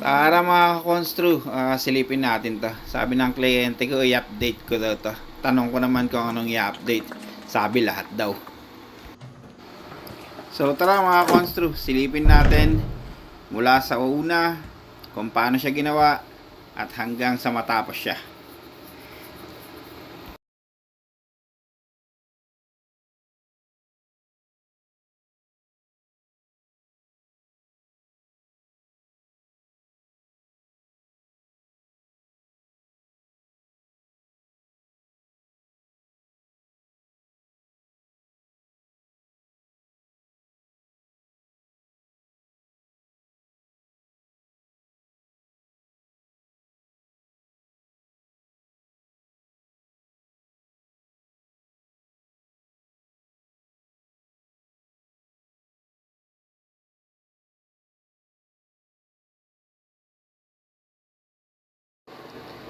Para mga konstru, silipin natin to. Sabi ng kliyente ko, i-update ko daw to. Tanong ko naman kung anong i-update. Sabi lahat daw. So tara mga konstru, silipin natin mula sa una, kung paano siya ginawa, at hanggang sa matapos siya.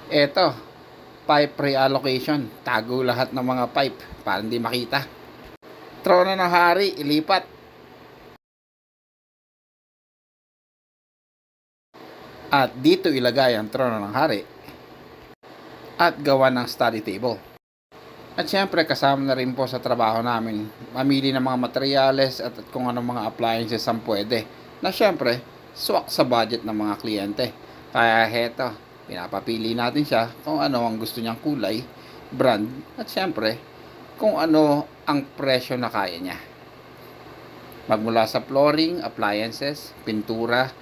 Eto, pipe reallocation. Tago lahat ng mga pipe para hindi makita. Trono ng hari, ilipat. At dito ilagay ang trono ng hari. At gawa ng study table. At syempre kasama na rin po sa trabaho namin mamili ng mga materyales at kung anong mga appliances ang pwede na syempre swak sa budget ng mga kliyente. Kaya heto, pinapapili natin siya kung ano ang gusto niyang kulay, brand at syempre kung ano ang presyo na kaya niya. Magmula sa flooring, appliances, pintura,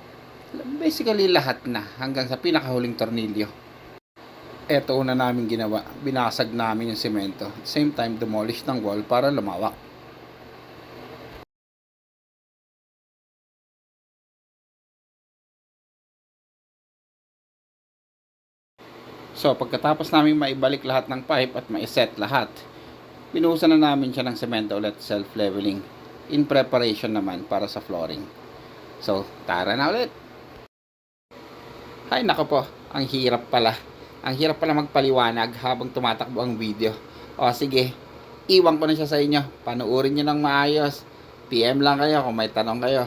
basically lahat na hanggang sa pinakahuling tornilyo. Eto una namin ginawa, binasag namin yung semento. At same time, demolish ng wall para lumawak. So, pagkatapos namin maibalik lahat ng pipe at maiset lahat, binuhusan na namin siya ng semento ulit, self-leveling. In preparation naman para sa flooring. So, tara na ulit. Ay, nako po, ang hirap pala. Ang hirap pala magpaliwanag habang tumatakbo ang video. O sige, iwan ko na siya sa inyo. Panuorin nyo ng maayos. PM lang kayo kung may tanong kayo.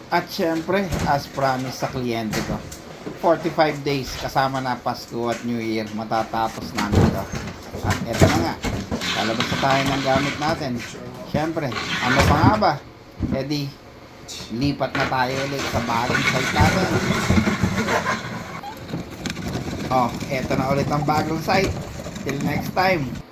At syempre, as promised sa kliyente ko, 45 days kasama na Pasko at New Year matatapos namin ito. At eto na nga, lalabas na tayo ng gamit natin. Syempre, ano pa nga ba? E di, lipat na tayo ulit sa bagong site natin. Oh, eto na ulit ang bagong site. Till next time.